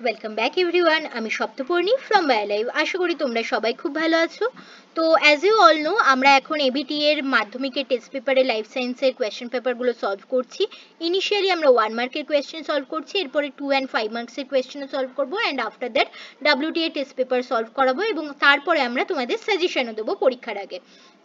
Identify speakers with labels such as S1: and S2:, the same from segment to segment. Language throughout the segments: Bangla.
S1: Welcome back everyone. আমি সপ্তপর্ণী ফ্রম বায়োলাইভ। আশা করি তোমরা সবাই খুব ভালো আছো। তো অ্যাজ ইউ অল নো, আমরা এখন এবিটি এর মাধ্যমিকের টেস্ট পেপারে লাইফ সায়েন্সের কোয়েশ্চেন পেপারগুলো সলভ করছি। ইনিশিয়ালি আমরা 1 মার্কের কোয়েশ্চেন সলভ করছি, এরপরে 2 অ্যান্ড 5 মার্কসের কোয়েশ্চেনও সলভ করবো, and after that WTA test paper solve করাবো, এবং তারপরে আমরা তোমাদের সাজেশনও দেবো পরীক্ষার আগে।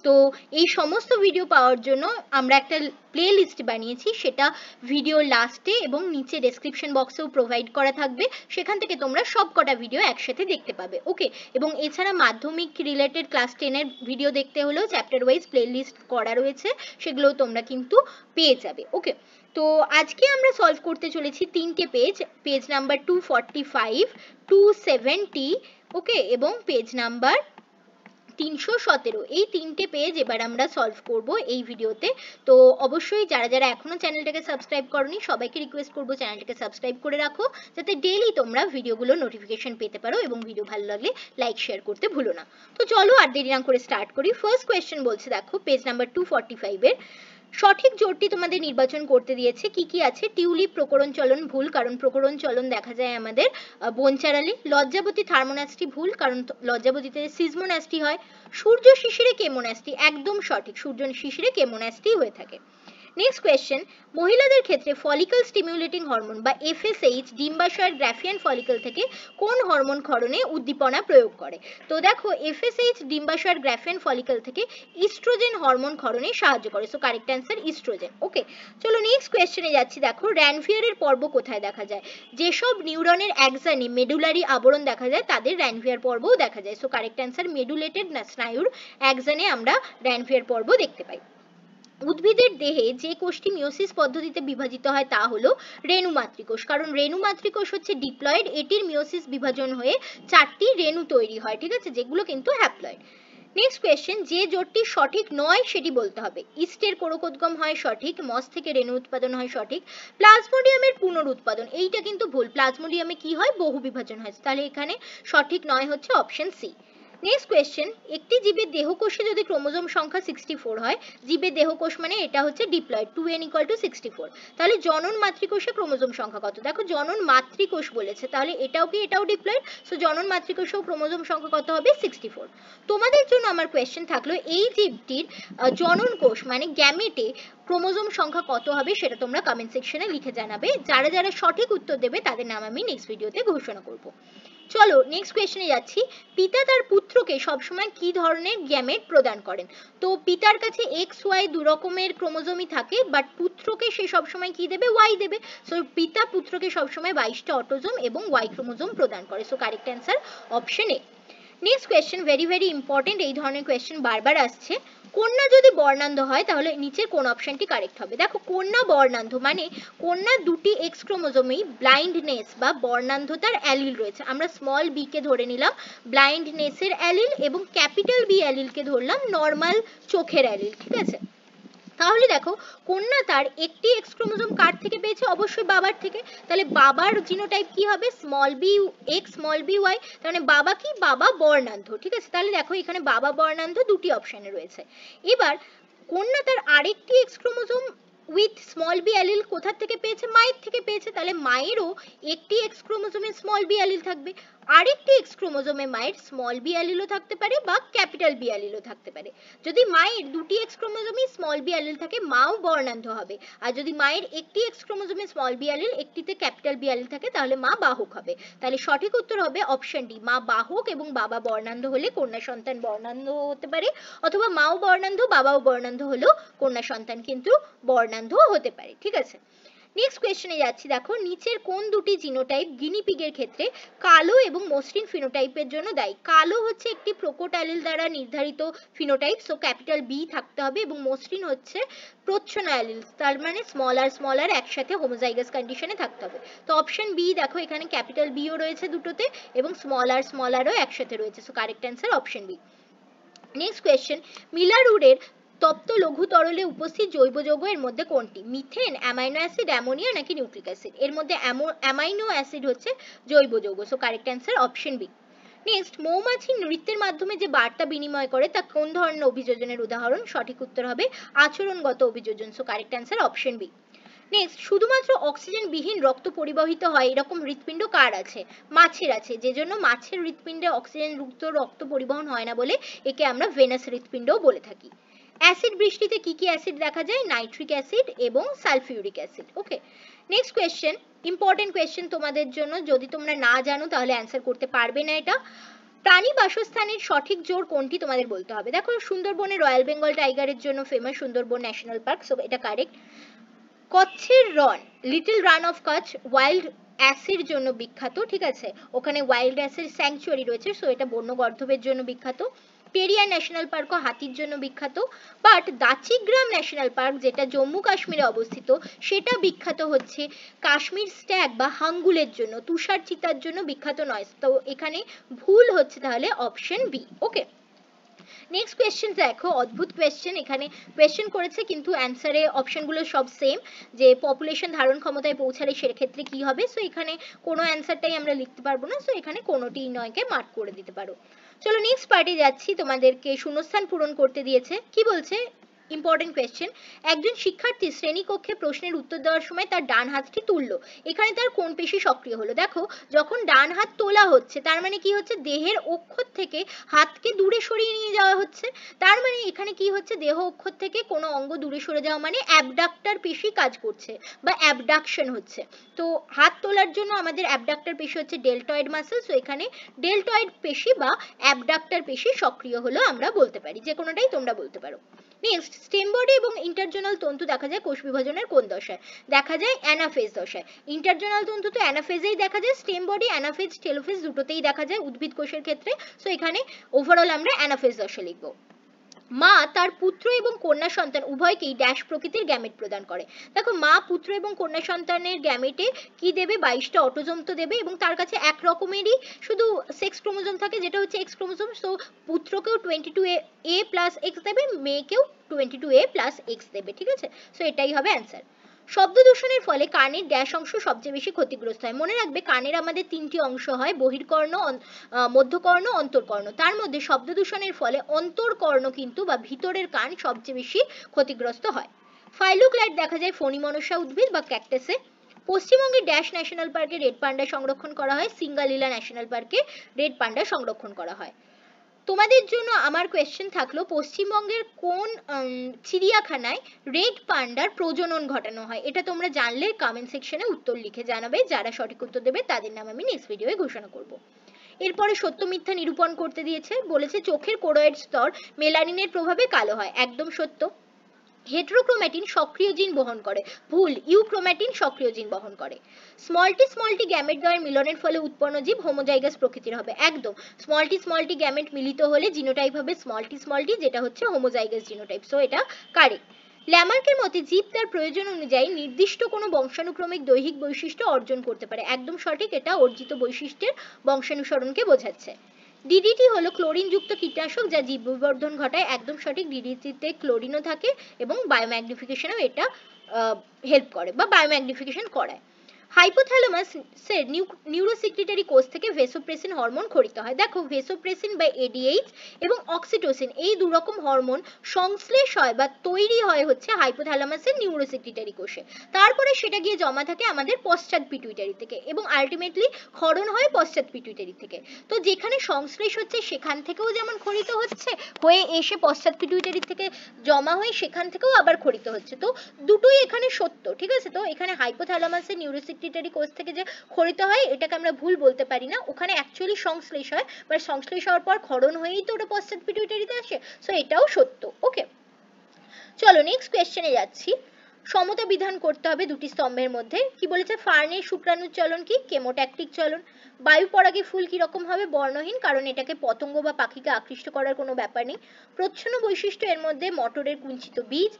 S1: তো এই সমস্ত ভিডিও পাওয়ার জন্য আমরা একটা প্লে লিস্ট বানিয়েছি, সেটা ভিডিও লাস্টে এবং নিচে ডেসক্রিপশন বক্সেও প্রোভাইড করা থাকবে। সেখান থেকে তোমরা সব কটা ভিডিও একসাথে দেখতে পাবে, ওকে। এবং এছাড়া মাধ্যমিক রিলেটেড ক্লাস 10-এর ভিডিও দেখতে হলেও চ্যাপ্টার ওয়াইজ প্লে লিস্ট করা রয়েছে, সেগুলোও তোমরা কিন্তু পেয়ে যাবে, ওকে। তো আজকে আমরা সলভ করতে চলেছি 3টে পেজ নাম্বার 245, 270, ওকে, এবং পেজ নাম্বার 317। এই 3টে পেজ এবার আমরা সলভ করব এই ভিডিওতে। তো অবশ্যই যারা যারা এখনো চ্যানেলটাকে সাবস্ক্রাইব করনি, সবাইকে রিকোয়েস্ট করবো চ্যানেলটাকে সাবস্ক্রাইব করে রাখো, যাতে ডেইলি তোমরা ভিডিওগুলো নোটিফিকেশন পেতে পারো, এবং ভিডিও ভালো লাগলে লাইক শেয়ার করতে ভুলো না। তো চলো আর দেরি না করে স্টার্ট করি। ফার্স্ট কোয়েশ্চেন বলছে, দেখো পেজ নাম্বার 245-এর সঠিক জোটটি তোমাদের নির্বাচন করতে দিয়েছে। কি কি আছে? টিউলিপ প্রকরণ চলন ভুল, কারণ প্রকরণ চলন দেখা যায় আমাদের বনচারালে। লজ্জাবতী থার্মোনাস্টি ভুল, কারণ লজ্জাবতীতে সিজমোনাস্টি হয়। সূর্য শিশিরে কেমোনাস্টি একদম সঠিক, সূর্য শিশিরে কেমোনাস্টি হয়ে থাকে। নেক্সট কোয়েশ্চেন, মহিলাদের ক্ষেত্রে ফলিকল স্টিমুলেটিং হরমোন বা এফএসএইচ ডিম্বাশয়ের গ্রাফিয়ান ফলিকল থেকে কোন হরমোন ক্ষরণে উদ্দীপনা প্রয়োগ করে? তো দেখো, এফএসএইচ ডিম্বাশয়ের গ্রাফিয়ান ফলিকল থেকে ইস্ট্রোজেন হরমোন ক্ষরণে সাহায্য করে, সো কারেক্ট অ্যান্সার ইস্ট্রোজেন, ওকে। চলো নেক্সট কোয়েশ্চেনে যাচ্ছি। দেখো, র্যানভিয়ারের পর্ব কোথায় দেখা যায়? যেসব নিউরনের একজানে মেডুলারি আবরণ দেখা যায় তাদের র্যানভিয়ার পর্বও দেখা যায়, সো কারেক্ট অ্যান্সার মেডুলেটেড স্নায়ুর একজানে আমরা র্যানভিয়ার পর্ব দেখতে পাই। উদ্ভিদের দেহে যে কোষটি মিওসিস পদ্ধতিতে বিভাজিত হয় তা হলো রেণু মাতৃকোষ, কারণ রেণু মাতৃকোষ হচ্ছে ডিপ্লয়েড, এটির মিওসিস বিভাজন হয়ে 4টি রেণু তৈরি হয়, ঠিক আছে, যেগুলো কিন্তু হ্যাপ্লয়েড। নেক্সট কোয়েশ্চেন, যে জোটটি সঠিক নয় সেটি বলতে হবে। ইস্টের কোরকোদ্গম হয় সঠিক, মস থেকে রেণু উৎপাদন হয় সঠিক, প্লাজমোডিয়ামের পুনরুৎপাদন এইটা কিন্তু ভুল, প্লাজমোডিয়ামে কি হয়? বহু বিভাজন হয়, তাহলে এখানে সঠিক নয় হচ্ছে অপশন সি। নেক্সট কোয়েশ্চেন, একটি জীবের দেহকোষে যদি ক্রোমোজোম সংখ্যা 64 হয়, জীবের দেহকোষ মানে এটা হচ্ছে ডিপ্লয়েড, 2n = 64, তাহলে জনন মাতৃকোষে ক্রোমোজোম সংখ্যা কত? দেখো, জনন মাতৃকোষ বলেছে, তাহলে এটাও কি? এটাও ডিপ্লয়েড, সো জনন মাতৃকোষেও ক্রোমোজোম সংখ্যা কত হবে? 64। তোমাদের জন্য আমার কোয়েশ্চেন থাকলো, এই জীবটির জনন কোষ মানে গ্যামেটে ক্রোমোজোম সংখ্যা কত হবে সেটা তোমরা কমেন্ট সেকশনে লিখে জানাবে। যারা যারা সঠিক উত্তর দেবে তাদের নাম আমি নেক্সট ভিডিওতে ঘোষণা করব। চলো নেক্সট কোয়েশ্চেনে যাচ্ছি। পিতা তার পুত্রকে সবসময় কি ধরনের গ্যামেট প্রদান করেন? তো পিতার কাছে এক্স ওয়াই দু রকমের ক্রোমোজোমই থাকে, বাট পুত্রকে সে সবসময় কি দেবে? ওয়াই দেবে, সো পিতা পুত্রকে সবসময় 22টা অটোজোম এবং ওয়াই ক্রোমোজোম প্রদান করে, so correct answer option A. Next question, very very important, এই ধরনের কোয়েশ্চেন বারবার আসছে। কন্যা যদি বর্ণান্ধ হয় তাহলে নিচের কোন অপশনটি কারেক্ট হবে? দেখো, কন্যা বর্ণান্ধ মানে কন্যা দুটি এক্স ক্রোমোজোমেই ব্লাইন্ডনেস বা বর্ণান্ধতার অ্যালিল রয়েছে। আমরা স্মল বি কে ধরে নিলাম ব্লাইন্ডনেসের অ্যালিল, এবং ক্যাপিটাল বি অ্যালিলকে ধরলাম নর্মাল চোখের অ্যালিল, ঠিক আছে। তাহলে দেখো, কন্যা তার একটি এক্স ক্রোমোজোম কার থেকে পেয়েছে? অবশ্যই বাবার থেকে, তাহলে বাবার জিনোটাইপ কি হবে? Small B X small B Y, তাহলে বাবা কি? বাবা বর্ণান্ধ, ঠিক আছে। তাহলে দেখো, এখানে বাবা বর্ণান্ধ দুটি অপশনে রয়েছে। এবার কন্যা তার আরেকটি X chromosome with small B allele কোথা থেকে পেয়েছে? মায়ের থেকে পেয়েছে, তাহলে মায়েরও একটি এক্স ক্রোমোজোমে স্মল বি অ্যালিল থাকবে, আরেকটি এক্স ক্রোমোজোমে মায়ের স্মল বি অ্যালিলও থাকতে পারে বা ক্যাপিটাল বি অ্যালিলও থাকতে পারে। যদি মায়ের দুটি এক্স ক্রোমোজোমে স্মল বি অ্যালিল থাকে, মাও বর্ণান্ধ হবে, আর যদি মায়ের একটি এক্স ক্রোমোজোমে স্মল বি অ্যালিল, একটিতে ক্যাপিটাল বি অ্যালিল থাকে, তাহলে মা বাহক হবে। তাহলে সঠিক উত্তর হবে অপশন ডি, মা বাহক এবং বাবা বর্ণান্ধ হলে কন্যা সন্তান বর্ণান্ধ হতে পারে, অথবা মাও বর্ণান্ধ বাবাও বর্ণান্ধ হলেও কন্যা সন্তান কিন্তু বর্ণান্ধ হতে পারে, ঠিক আছে। নেক্সট কোয়েশ্চেনে যাচ্ছি। দেখো, নিচের কোন দুটি জিনোটাইপ গিনিপিগের ক্ষেত্রে কালো এবং মসৃণ ফিনোটাইপের জন্য দায়ী? কালো হচ্ছে একটি প্রোকোট অ্যালিল দ্বারা নির্ধারিত ফিনোটাইপ, সো ক্যাপিটাল বি থাকতে হবে, এবং মসৃণ হচ্ছে প্রচ্ছন্ন অ্যালিল, তার মানে স্মল আর একসাথে হোমোজাইগাস কন্ডিশনে থাকতে হবে। তো অপশন বি, দেখো এখানে ক্যাপিটাল বিও রয়েছে দুটোতে, এবং স্মল আরও একসাথে রয়েছে, so correct answer option B. Next question, Miller উডের তপ্ত লঘু তরলে উপস্থিত জৈব যৌগ এর মধ্যে কোনটি? মিথেন, অ্যামাইনো অ্যাসিড, অ্যামোনিয়া নাকি নিউক্লিক অ্যাসিড? এর মধ্যে অ্যামাইনো অ্যাসিড হচ্ছে জৈব যৌগ, so correct answer option B. Next, মৌমাছি নৃত্যের মাধ্যমে যে বার্তা বিনিময় করে তা কোন ধরনের অভিযোজনের উদাহরণ? সঠিক উত্তর হবে আচরণগত অভিযোজন, so correct answer option B. Next, শুধুমাত্র অক্সিজেন বিহীন রক্ত পরিবাহিত হয় এরকম হৃৎপিণ্ড কার আছে? মাছের আছে, যে জন্য মাছের হৃৎপিণ্ডে অক্সিজেন যুক্ত রক্ত পরিবহন হয় না বলে একে আমরা ভেনাস হৃৎপিণ্ডও বলে থাকি। অ্যাসিড বৃষ্টিতে কি কি অ্যাসিড দেখা যায়? নাইট্রিক অ্যাসিড এবং সালফিউরিক অ্যাসিড। ওকে, নেক্সট কোয়েশ্চেন, ইম্পর্টেন্ট কোয়েশ্চেন তোমাদের জন্য, যদি তোমরা না জানো তাহলে অ্যান্সার করতে পারবে না এটা। প্রাণী বাসস্থানের সঠিক জোর কোনটি তোমাদের বলতে হবে। দেখো, সুন্দরবনে রয়্যাল বেঙ্গল টাইগারের জন্য famous Sundarban national park, so এটা কারেক্ট। কচ্ছের Rann, little Rann of Kutch wild অ্যাসের জন্য বিখ্যাত, ঠিক আছে, ওখানে ওয়াইল্ড অ্যাসের স্যাংচুয়ারি রয়েছে, সো এটা বন্যগর্ধবের জন্য বিখ্যাত। পেরিয়ার ন্যাশনাল পার্কও হাতির জন্য বিখ্যাত, বাট দাচিগ্রাম ন্যাশনাল পার্ক যেটা জম্মু কাশ্মীরে অবস্থিত সেটা বিখ্যাত হচ্ছে কাশ্মীর স্ট্যাগ বা হাঙ্গুলের জন্য, তুষার চিতার জন্য বিখ্যাত নয়। তো এখানে ভুল হচ্ছে তাহলে অপশন বি। ওকে, নেক্সট কোয়েশ্চেন দেখো, অদ্ভুত কোয়েশ্চেন, এখানে কোয়েশ্চেন করেছে কিন্তু অ্যান্সারে অপশনগুলো সব সেম, যে পপুলেশন ধারণ ক্ষমতায় পৌঁছালে সেক্ষেত্রে কি হবে। সো এখানে কোনো অ্যান্সারটাই আমরা লিখতে পারবো না, সো এখানে কোনোটিই নয়কে মার্ক করে দিতে পারো। চলো নেক্সট পার্টে যাচ্ছি, তোমাদেরকে শূন্যস্থান পূরণ করতে দিয়েছে। কি বলছে, ইম্পর্টেন্ট কোয়েশ্চেন, একজন শিক্ষার্থী শ্রেণীকক্ষে প্রশ্নের উত্তর দেওয়ার সময় তার ডান হাতটি তুললো, এখানে তার কোন পেশি সক্রিয় হলো? দেখো, যখন ডান হাত তোলা হচ্ছে তার মানে কি হচ্ছে, দেহের অক্ষর থেকে হাতকে দূরে সরিয়ে নিয়ে যাওয়া হচ্ছে। তার মানে এখানে কি হচ্ছে, দেহ অক্ষর থেকে কোনো অঙ্গ দূরে সরে যাওয়া মানে অ্যাবডাক্টর পেশি কাজ করছে বা অ্যাবডাকশন হচ্ছে। তো হাত তোলার জন্য আমাদের অ্যাবডাক্টর পেশি হচ্ছে ডেল্টয়েড মাসল, সো এখানে ডেল্টয়েড পেশি বা অ্যাবডাক্টর পেশি সক্রিয় হলো আমরা বলতে পারি, যে কোনোটাই তোমরা বলতে পারো। নেক্সট, স্টেম বডি এবং ইন্টারজোনাল তন্তু দেখা যায় কোষ বিভাজনের কোন দশায়? দেখা যায় অ্যানাফেজ দশায়। ইন্টারজোনাল তন্তু তো অ্যানাফেজেই দেখা যায়, স্টেম বডি অ্যানাফেজ টেলোফেজ দুটোতেই দেখা যায় উদ্ভিদ কোষের ক্ষেত্রে, সো এখানে ওভারঅল আমরা অ্যানাফেজ দশা লিখবো। মা তার পুত্র এবং কন্যা সন্তান উভয়কেই ড্যাশ প্রকৃতির গ্যামেট প্রদান করে। দেখো, মা পুত্র এবং কন্যা সন্তানের গ্যামেটে কি দেবে, 22টা অটোজোম তো দেবে, এবং তার কাছে এক রকমেরই শুধু সেক্স ক্রোমোজোম থাকে যেটা হচ্ছে এক্স ক্রোমোজোম, সো পুত্রকেও 22A প্লাস এক্স দেবে, মেয়েকেও 22A প্লাস এক্স দেবে, ঠিক আছে, সো এটাই হবে অ্যান্সার। শব্দ দূষণের ফলে কানের ড্যাশ অংশ সবচেয়ে বেশি ক্ষতিগ্রস্ত হয়। মনে রাখবে, কানের আমাদের 3টি অংশ হয়, বহির্কর্ণ, মধ্যকর্ণ, অন্তর্কর্ণ। তার মধ্যে শব্দ দূষণের ফলে অন্তর্কর্ণ কিন্তু বা ভিতরের কান সবচেয়ে বেশি ক্ষতিগ্রস্ত হয়। ফাইলোক্লাইড দেখা যায় ফণিমনসা উদ্ভিদ বা ক্যাকটাসে। পশ্চিমবঙ্গের ড্যাশ ন্যাশনাল পার্কে রেড পান্ডা সংরক্ষণ করা হয়, সিঙ্গালীলা ন্যাশনাল পার্কে রেড পান্ডা সংরক্ষণ করা হয়। তোমাদের জন্য আমার কোয়েশ্চেন থাকলো, পশ্চিমবঙ্গের কোন চিড়িয়াখানায় রেড পান্ডার প্রজনন ঘটানো হয়? এটা তোমরা জানলে কমেন্ট সেকশনে উত্তর লিখে জানাবে, যারা সঠিক উত্তর দেবে তাদের নাম আমি নেক্সট ভিডিওয়ে ঘোষণা করব। এরপরে সত্য মিথ্যা নিরূপণ করতে দিয়েছে, বলেছে চোখের কোরয়েড স্তর মেলানিনের প্রভাবে কালো হয়, একদম সত্য। হেটেরোক্রোম্যাটিন সক্রিয় জিন বহন করে, ভুল, ইউক্রোম্যাটিন সক্রিয় জিন বহন করে। স্মলটি গ্যামেট দ্বয়ের মিলনের ফলে উৎপন্ন জীব হোমোজাইগাস প্রকৃতির হবে, একদম। স্মলটি গ্যামেট মিলিত হলে জিনোটাইপ হবে স্মলটি, যেটা হচ্ছে হোমোজাইগাস জিনোটাইপ, সো এটা কারেক্ট। ল্যামার্কের মতে জীব তার প্রয়োজন অনুযায়ী নির্দিষ্ট কোনো বংশানুক্রমিক দৈহিক বৈশিষ্ট্য অর্জন করতে পারে, একদম সঠিক, এটা অর্জিত বৈশিষ্ট্যের বংশানুসরণকে বোঝাচ্ছে। ডিডিটি হলো ক্লোরিনযুক্ত কীটনাশক যা জীব বিবর্ধন ঘটায়, একদম সঠিক, ডিডিটিতে ক্লোরিনও থাকে এবং বায়োম্যাগনিফিকেশনেও এটা হেল্প করে বা বায়োম্যাগনিফিকেশন করায়। হাইপোথ্যালামাসের নিউরোসিক্রিটারি কোষ থেকে ভেসোপ্রেসিন হরমোন খরিত হয়। দেখো, ভেসোপ্রেসিন বা এডিএইচ এবং অক্সিটোসিন এই দুরকম হরমোন সংশ্লেষ হয় বা তৈরি হয় হচ্ছে হাইপোথ্যালামাসের নিউরোসিক্রিটারি কোষে, তারপরে সেটা গিয়ে জমা থাকে আমাদের পশ্চাৎ পিটুইটারি থেকে এবং আলটিমেটলি ক্ষরণ হয় পশ্চাৎ পিটুইটারি থেকে। তো যেখানে সংশ্লেষ হচ্ছে সেখান থেকেও যেমন খরিত হচ্ছে, হয়ে এসে পশ্চাৎ পিটুইটারি থেকে জমা হয়ে সেখান থেকেও আবার খরিত হচ্ছে, তো দুটোই এখানে সত্য, ঠিক আছে। তো এখানে হাইপোথ্যালামাসের নিউরোসিক্রিটারি কোষ থেকে যে খরিত হয় এটাকে আমরা ভুল বলতে পারি না, ওখানে অ্যাকচুয়ালি সংশ্লেষ হয়, বাট সংশ্লেষ হওয়ার পর ক্ষরণ হয়েই তো ওটা পশ্চাৎ পিটুইটারিতে আসে, সো এটাও সত্য। ওকে, চলো নেক্সট কোয়েশ্চেনে যাচ্ছি। সমতা বিধান করতে হবে দুটি স্তম্ভের মধ্যে। কি বলেছে, ফার্নের শুক্রাণুর চলন কি? কেমোট্যাকটিক চলন। বায়ু পরাগে ফুল কিরকম হবে? বর্ণহীন, কারণ এটাকে পতঙ্গ বা পাখিকে আকৃষ্ট করার কোনো ব্যাপার নেই। প্রচ্ছন্ন বৈশিষ্ট্য এর মধ্যে মটরের কুঞ্চিত বীজ।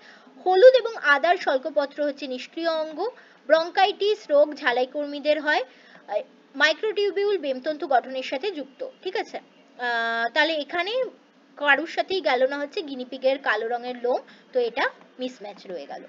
S1: হলুদ এবং আদার স্বল্পপত্র হচ্ছে নিষ্ক্রিয় অঙ্গ। ব্রঙ্কাইটিস রোগ ঝালাই কর্মীদের হয়। মাইক্রোটিউবিউল বেমতন্তু গঠনের সাথে যুক্ত, ঠিক আছে। তাহলে এখানে কারুর সাথেই গেল না হচ্ছে গিনিপিগের কালো রঙের লোম, তো এটা মিসম্যাচ রয়ে গেল।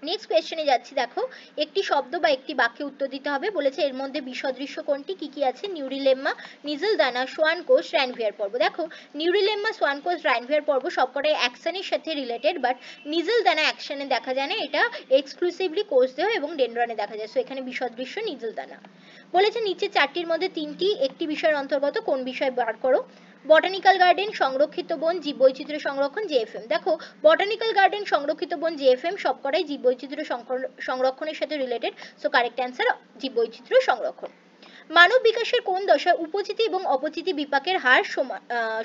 S1: নেক্সট কোয়েশ্চেনে যাচ্ছি, দেখো একটি শব্দ বা একটি বাক্যে উত্তর দিতে হবে। বলেছে এর মধ্যে বিসদৃশ্য কোনটি, কি কি আছে? নিউরিলেম্মা, নিজেল দানা, সোয়ান কোষ, রাইনভিয়ার পর্ব। দেখো নিউরিলেম্মা, সোয়ান কোষ, রাইনভিয়ার পর্ব সবকটাই অ্যাকশনের সাথে রিলেটেড, বাট নিজেল দানা অ্যাকশনে দেখা যায় না, এটা এক্সক্লুসিভলি কোষদেহ এবং ডেনড্রনে দেখা যায়। সো এখানে বিসদৃশ্য নিজেল দানা। বলেছে নিচে চারটির মধ্যে তিনটি একটি বিষয়ের অন্তর্গত, কোন বিষয় বার করো? বটানিক্যাল গার্ডেন, সংরক্ষিত বন, জীববৈচিত্র্য সংরক্ষণ, জেএফএম। দেখো বটানিক্যাল গার্ডেন, সংরক্ষিত বন, জেএফএম সবকটাই জীববৈচিত্র্য সংরক্ষণের সাথে রিলেটেড। সো কারেক্ট অ্যান্সার জীববৈচিত্র্য সংরক্ষণ। মানব বিকাশের কোন দশায় উপচিতি এবং অপচিতি বিপাকের হার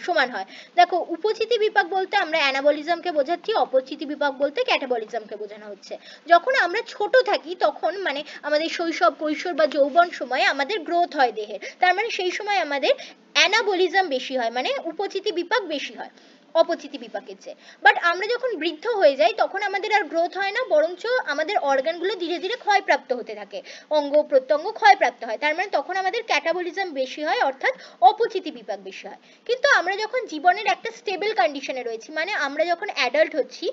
S1: সমান হয়? দেখো উপচিতি বিপাক বলতে আমরা অ্যানাবলিজমকে বোঝাচ্ছি, অপচিতি বিপাক বলতে ক্যাটাবলিজমকে বোঝানো হচ্ছে। যখন আমরা ছোট থাকি তখন মানে আমাদের শৈশব, কৈশোর বা যৌবন সময়ে আমাদের গ্রোথ হয় দেহের, তার মানে সেই সময় আমাদের অ্যানাবলিজম বেশি হয়, মানে উপচিতি বিপাক বেশি হয় অপচিতি বিপাকের চেয়ে। বাট আমরা যখন বৃদ্ধ হয়ে যাই তখন আমাদের আর গ্রোথ হয় না, বরঞ্চ আমাদের অর্গানগুলো ধীরে ধীরে ক্ষয়প্রাপ্ত হতে থাকে, অঙ্গ প্রত্যঙ্গ ক্ষয়প্রাপ্ত হয়, তার মানে তখন আমাদের ক্যাটাবলিজম বেশি হয়, অর্থাৎ অপচিতি বিপাক বেশি হয়। কিন্তু আমরা যখন জীবনের একটা স্টেবল কন্ডিশনে রয়েছি, মানে আমরা যখন অ্যাডাল্ট হচ্ছি,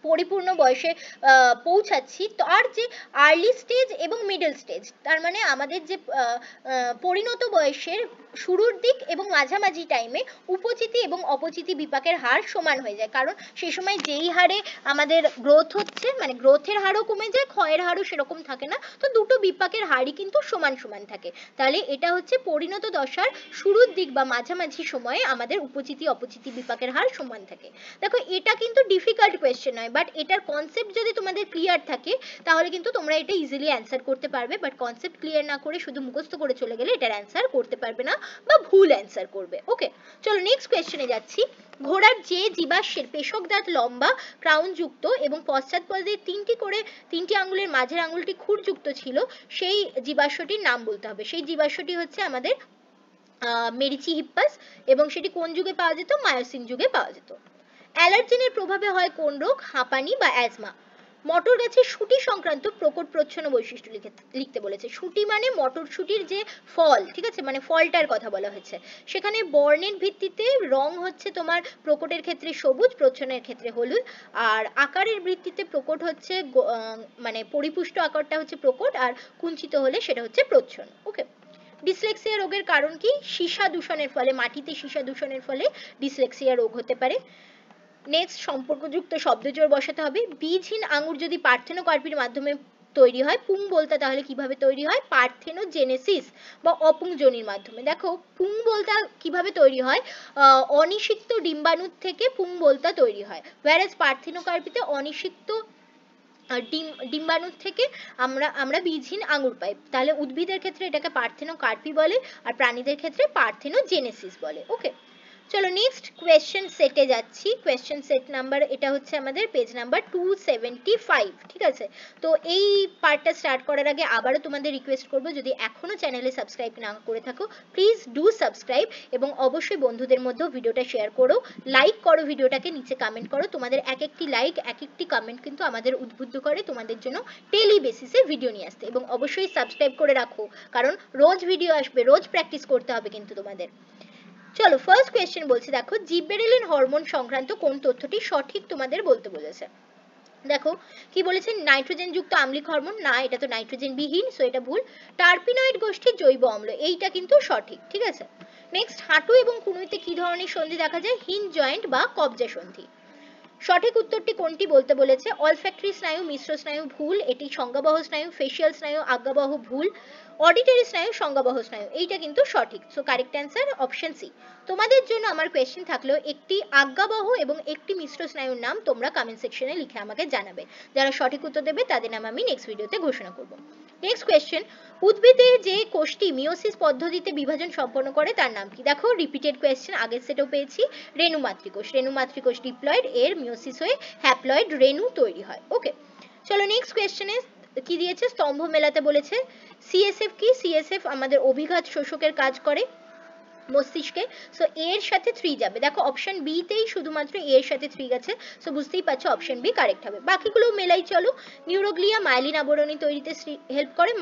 S1: পরিপূর্ণ বয়সে পৌঁছাচ্ছি, তার যে আর্লি স্টেজ এবং মিডল স্টেজ, তার মানে আমাদের যে পরিণত বয়সের শুরুর দিক এবং মাঝামাঝি টাইমে উপচিতি এবং অপচিতি বিপাকের হার সমান হয়ে যায়, কারণ সেই সময় যেই হারে আমাদের গ্রোথ হচ্ছে, মানে গ্রোথের হারও কমে যায়, ক্ষয়ের হারও সেরকম থাকে না, তো দুটো বিপাকের হারই কিন্তু সমান সমান থাকে। তাহলে এটা হচ্ছে পরিণত দশার শুরুর দিক বা মাঝামাঝি সময়ে আমাদের উপচিতি অপচিতি বিপাকের হার সমান থাকে। দেখো এটা কিন্তু ডিফিকাল্ট কোয়েশ্চেন নয়, বাট এটার কনসেপ্ট যদি তোমাদের ক্লিয়ার থাকে তাহলে কিন্তু তোমরা এটা ইজিলি অ্যান্সার করতে পারবে, বাট কনসেপ্ট ক্লিয়ার না করে শুধু মুখস্থ করে চলে গেলে এটার অ্যান্সার করতে পারবে না বা ভুল অ্যান্সার করবে। ওকে, চলো নেক্সট কোয়েশ্চেনে যাচ্ছি। ঘোড়ার যে জীবাশ্মের পেশক দাঁত লম্বা ক্রাউন যুক্ত এবং পশ্চাৎপদে তিনটি আঙুলের মাঝের আঙুলটি খুরযুক্ত ছিল, সেই জীবাশ্মটির নাম বলতে হবে। সেই জীবাশ্মটি হচ্ছে আমাদের মেরিচি হিপ্পাস, এবং সেটি কোন যুগে পাওয়া যেত? মায়োসিন যুগে পাওয়া যেত। অ্যালার্জেনের প্রভাবে হয় কোন রোগ? হাঁপানি বা অ্যাজমা। মটর গাছের শুঁটি সংক্রান্ত প্রকট প্রচ্ছন্ন বৈশিষ্ট্য লিখতে বলেছে। শুঁটি মানে মটরশুঁটির যে ফল, ঠিক আছে, মানে ফলটার কথা বলা হয়েছে। সেখানে বর্ণের ভিত্তিতে রং হচ্ছে তোমার প্রকটের ক্ষেত্রে সবুজ, প্রচ্ছন্নের ক্ষেত্রে হলুদ, আর আকারের ভিত্তিতে প্রকট হচ্ছে মানে পরিপুষ্ট আকারটা হচ্ছে প্রকট, আর কুঞ্চিত হলে সেটা হচ্ছে প্রচ্ছন্ন। ওকে, ডিসলেক্সিয়া রোগের কারণ কি? সীসা দূষণের ফলে, মাটিতে সীসা দূষণের ফলে ডিসলেক্সিয়া রোগ হতে পারে। নেক্সট সম্পর্কযুক্ত শব্দজোড় বসাতে হবে। বীজহীন আঙুর যদি পার্থেনোকার্পির মাধ্যমে তৈরি হয়, পুং বলতা তাহলে কিভাবে তৈরি হয়? পার্থেনোজেনেসিস বা অপুংজনির মাধ্যমে। দেখো পুং বলতা কিভাবে তৈরি হয়? অনিষিক্ত ডিম্বাণুর থেকে পুং বলতা তৈরি হয়, whereas পার্থেনোকার্পিতে অনিষিক্ত ডিম্বাণুর থেকে আমরা বীজহীন আঙুর পাই। তাহলে উদ্ভিদের ক্ষেত্রে এটাকে পার্থেনোকার্পি বলে, আর প্রাণীদের ক্ষেত্রে পার্থেনোজেনেসিস বলে। ওকে, চলো নেক্সট কোয়েশ্চেন সেটে যাচ্ছি। কোয়েশ্চেন সেট নাম্বার এটা হচ্ছে আমাদের পেজ নাম্বার 275, ঠিক আছে। তো এই পার্টটা স্টার্ট করার আগে আবারও তোমাদের রিকোয়েস্ট করবো, যদি এখনো চ্যানেলে সাবস্ক্রাইব না করে থাকো প্লিজ ডু সাবস্ক্রাইব, এবং অবশ্যই বন্ধুদের মধ্যেও ভিডিওটা শেয়ার করো, লাইক করো ভিডিওটাকে, নিচে কমেন্ট করো। তোমাদের এক একটি লাইক, এক একটি কমেন্ট কিন্তু আমাদের উদ্বুদ্ধ করে তোমাদের জন্য ডেইলি বেসিসে ভিডিও নিয়ে আসতে, এবং অবশ্যই সাবস্ক্রাইব করে রাখো, কারণ রোজ ভিডিও আসবে, রোজ প্র্যাকটিস করতে হবে কিন্তু তোমাদের। চলো ফার্স্ট কোয়েশ্চেন বলছি, দেখো জিববেরেলিন হরমোন সংক্রান্ত কোন তথ্যটি সঠিক তোমাদের বলতে বলেছে। দেখো কি বলেছে? নাইট্রোজেন যুক্ত আম্লিক হরমোন, না এটা তো নাইট্রোজেন বিহীন, সো এটা ভুল। টার্পিনয়েড গোষ্ঠীর জৈব অম্ল, এইটা কিন্তু সঠিক, ঠিক আছে। নেক্সট, হাঁটু এবং কনুইতে কি ধরনের সন্ধি দেখা যায়? হিঞ্জ জয়েন্ট বা কবজা সন্ধি। সঠিক উত্তরটি কোনটি বলতে বলেছে? অলফ্যাক্টরি স্নায়ু, মিশ্র স্নায়ু ভুল, এটি সংজ্ঞাবহ স্নায়ু। ফেশিয়াল স্নায়ু, আজ্ঞাবহ ভুল। অডিটরি স্নায়ু, সংজ্ঞাবহ স্নায়ু, এইটা কিন্তু সঠিক। So correct answer option C. তোমাদের জন্য আমার কোয়েশ্চেন থাকলো, একটি আজ্ঞাবহ এবং একটি মিশ্র স্নায়ুর নাম তোমরা কমেন্ট সেকশনে লিখে আমাকে জানাবে। যারা সঠিক উত্তর দেবে তাদের নাম আমি নেক্সট ভিডিওতে ঘোষণা করব। নেক্সট কোয়েশ্চেন, উদ্ভিদে যে কোষটি মিওসিস পদ্ধতিতে বিভাজন সম্পন্ন করে তার নাম কি? দেখো রিপিটেড কোয়েশ্চেন, আগের সেটেও পেয়েছি। রেণু মাতৃকোষ, রেণু মাতৃকোষ ডিপ্লয়েড, এর মিওসিস হয়ে হ্যাপ্লয়েড রেণু তৈরি হয়। ওকে, চলো নেক্সট কোয়েশ্চেনে কি দিয়েছে? স্তম্ভ মেলাতে বলেছে। সিএসএফ কি? সিএসএফ আমাদের অভিঘাত শোষকের কাজ করে মস্তিষ্কে, সো এর সাথে 3 যাবে। দেখো অপশন বি তেই শুধুমাত্র এর সাথে 3 গেছে, সো বুঝতেই পারছো অপশন বি কারেক্ট হবে। বাকিগুলো মেলাই চলো। নিউরোগ্লিয়া মাইলিন আবরণী তৈরিতে হেল্প করে,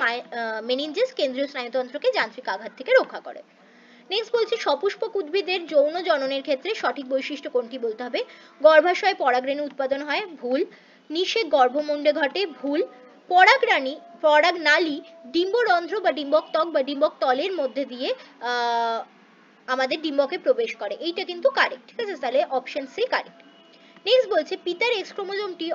S1: মেনিনজেস কেন্দ্রীয় স্নায়ুতন্ত্রকে যান্ত্রিক আঘাত থেকে রক্ষা করে। নেক্সট বলছি, সপুষ্পক উদ্ভিদের যৌন জননের ক্ষেত্রে সঠিক বৈশিষ্ট্য কোনটি বলতে হবে? গর্ভাশয়ে পরাগরেণু উৎপাদন হয়, ভুল। নিষেক গর্ভমুণ্ডে ঘটে, ভুল। পরাগনালী ডিম্বরন্ধ্র বা ডিম্বক ত্বক বা ডিম্বক তলের মধ্যে দিয়ে আমাদের ডিম্বকে প্রবেশ করে, এইটা কিন্তু কারেক্ট, ঠিক আছে, তাহলে অপশন সি কারেক্ট। নেক্সট বলছে পিতার এক্স ক্রোমোজোমটি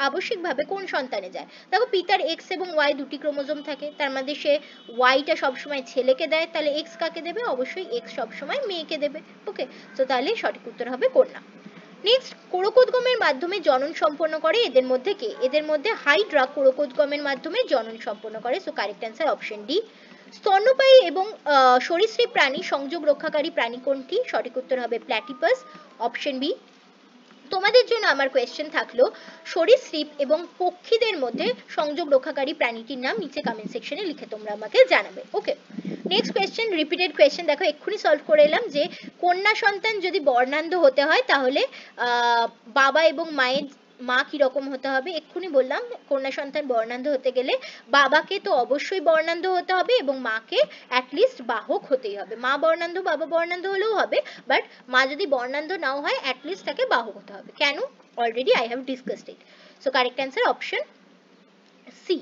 S1: আবশ্যিকভাবে কোন সন্তানে যায়? দেখো পিতার এক্স এবং ওয়াই দুটি ক্রোমোজোম থাকে, তার মধ্যে সে ওয়াইটা সবসময় ছেলেকে দেয়, তাহলে এক্স কাকে দেবে? অবশ্যই এক্স সবসময় মেয়েকে দেবে। ওকে, তো তাহলে সঠিক উত্তর হবে কন্যা। নেক্সট, কোরকোদ্গমের মাধ্যমে জনন সম্পন্ন করে এদের মধ্যে কে? এদের মধ্যে হাইড্রা কোরকোদ্গমের মাধ্যমে জনন সম্পন্ন করে, so correct answer option D. স্তন্যপায়ী এবং সরীসৃপ প্রাণী সংযোগ রক্ষাকারী প্রাণী কোনটি? সঠিক উত্তর হবে প্ল্যাটিপাস, অপশন বি। তোমাদের জন্য আমার কোয়েশ্চেন থাকলো সরীসৃপ এবং পক্ষীদের মধ্যে সংযোগ রক্ষাকারী প্রাণীটির নাম নিচে কমেন্ট সেকশনে লিখে তোমরা আমাকে জানাবে। ওকে, নেক্সট কোয়েশ্চেন, রিপিটেড কোয়েশ্চেন, দেখো এক্ষুনি সলভ করে এলাম যে কন্যা সন্তান যদি বর্ণান্ধ হতে হয় তাহলে বাবা এবং মায়ের মা কিরকম হতে হবে? এক্ষুনি বললাম, কন্যা সন্তান বর্ণান্ধ হতে গেলে বাবাকে তো অবশ্যই বর্ণান্ধ হতে হবে এবং মাকে অ্যাটলিস্ট বাহক হতেই হবে। মা বর্ণান্ধ বাবা বর্ণান্ধ হলেও হবে, বাট মা যদি বর্ণান্ধ নাও হয় অ্যাটলিস্ট তাকে বাহক হতে হবে। কেন? Already I have discussed it, so correct answer option C.